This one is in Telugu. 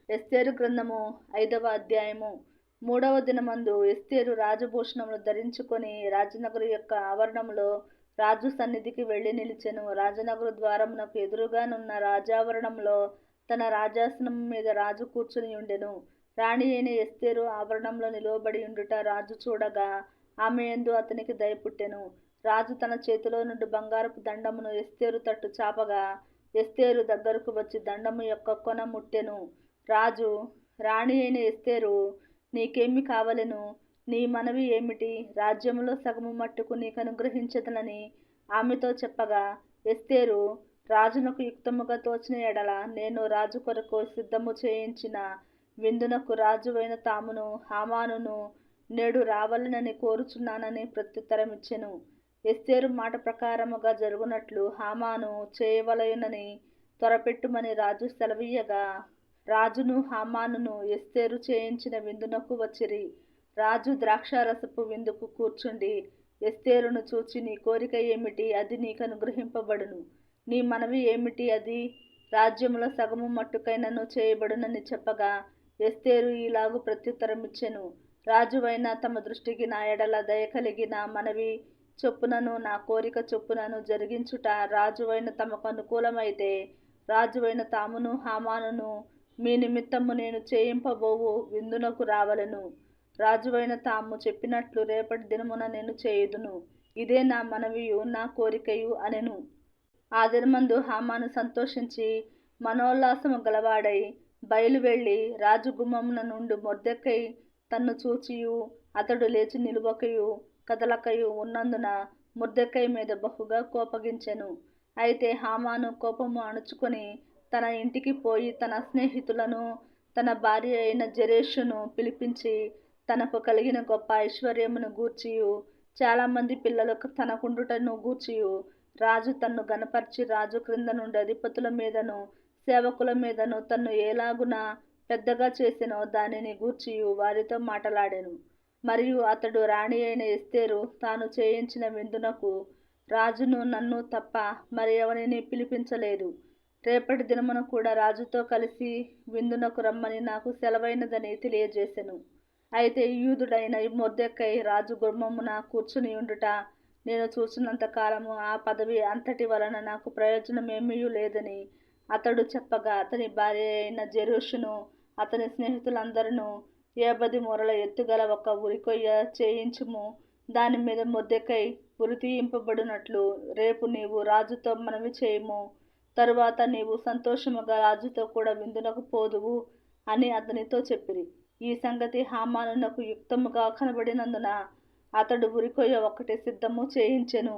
ఎస్తేరు గ్రంథము 5వ అధ్యాయము 3వ దినమందు ఎస్తేరు రాజభూషణములు ధరించుకొని రాజనగరు యొక్క ఆవరణములో రాజు సన్నిధికి వెళ్ళి నిలిచెను. రాజనగరు ద్వారమునకు ఎదురుగానున్న రాజావరణంలో తన రాజాసనం మీద రాజు కూర్చుని ఉండెను. రాణి అయిన ఎస్తేరు ఆవరణంలో నిలువబడి ఉండుట రాజు చూడగా ఆమె యందు అతనికి దయ పుట్టెను. రాజు తన చేతిలో నుండి బంగారపు దండమును ఎస్తేరు తట్టు చాపగా ఎస్తేరు దగ్గరకు వచ్చి దండము యొక్క కొన ముట్టెను. రాజు, రాణి అయిన ఎస్తేరు, నీకేమి కావలెను? నీ మనవి ఏమిటి? రాజ్యములో సగము మట్టుకు నీకు అనుగ్రహించదనని ఆమెతో చెప్పగా ఎస్తేరు, రాజునకు యుక్తముగా తోచిన ఎడల నేను రాజు కొరకు సిద్ధము చేయించిన విందునకు రాజువైన తామును హామానును నేడు రావాలనని కోరుచున్నానని ప్రత్యుత్తరమిచ్చెను. ఎస్తేరు మాట ప్రకారముగా జరుగునట్లు హామాను చేయవలయునని త్వరపెట్టుమని రాజు సెలవీయగా రాజును హామానును ఎస్తేరు చేయించిన విందునకు వచ్చిరి. రాజు ద్రాక్షారసపు విందుకు కూర్చుండి ఎస్తేరును చూచి, నీ కోరిక ఏమిటి? అది నీకు అనుగ్రహింపబడును. నీ మనవి ఏమిటి? అది రాజ్యములో సగము మట్టుకైనను చేయబడునని చెప్పగా ఎస్తేరు ఈలాగు ప్రత్యుత్తరమిచ్చెను. రాజువైన తమ దృష్టికి నా ఎడల దయ కలిగి నా మనవి చొప్పునను నా కోరిక చొప్పునను జరిగించుట రాజువైన తమకు అనుకూలమైతే రాజువైన తామును హామానును మీ నిమిత్తము నేను చేయింపబోవు విందునకు రావలెను. రాజువైన తాము చెప్పినట్లు రేపటి దినమున నేను చేయుదును. ఇదే నా మనవియు నా కోరికయు అనెను. ఆ దినమందు హామాను సంతోషించి మనోల్లాసము గలవాడై బయలు వెళ్ళి రాజు గుమ్మమున నుండి మొర్దెకై తన్ను చూచియు అతడు లేచి నిలువకయు కదలకయు ఉన్నందున మొర్దెకై మీద బహుగా కోపగించెను. అయితే హామాను కోపము అణుచుకొని తన ఇంటికి పోయి తన స్నేహితులను తన భార్య అయిన జెరెషును పిలిపించి తనకు కలిగిన గొప్ప ఐశ్వర్యమును గూర్చియు చాలామంది పిల్లలకు తనకుండుటను గూర్చియు రాజు తన్ను గనపర్చి రాజు క్రింద నుండి అధిపతుల మీదను సేవకుల మీదను తన్ను ఏలాగున పెద్దగా చేసెనో దానిని గూర్చియు వారితో మాటలాడెను. మరియు అతడు రాణి అయిన ఎస్తేరు తాను చేయించిన విందునకు రాజును నన్ను తప్ప మరి ఎవరిని పిలిపించలేదు. రేపటి దినమున కూడా రాజుతో కలిసి విందునకు రమ్మని నాకు సెలవైనదని తెలియజేసెను. అయితే యూదుడైన మొర్దెకై రాజు గుమ్మమున కూర్చుని ఉండుట నేను చూసినంత కాలము ఆ పదవి అంతటి వలన నాకు ప్రయోజనమేమీ లేదని అతడు చెప్పగా అతని భార్య అయిన జెరెషును అతని స్నేహితులందరూ 70 మూరల ఎత్తుగల ఒక ఉరికొయ్య చేయించుము, దాని మీద మొర్దెకై ఉరి తీయింపబడినట్లు రేపు నీవు రాజుతో మనవి చేయుము. తరువాత నీవు సంతోషముగా రాజుతో కూడా విందునకు పోదువు అని అతనితో చెప్పిరి. ఈ సంగతి హామానునకు యుక్తముగా కనబడినందున అతడు ఉరికొయ్య ఒకటి సిద్ధము చేయించెను.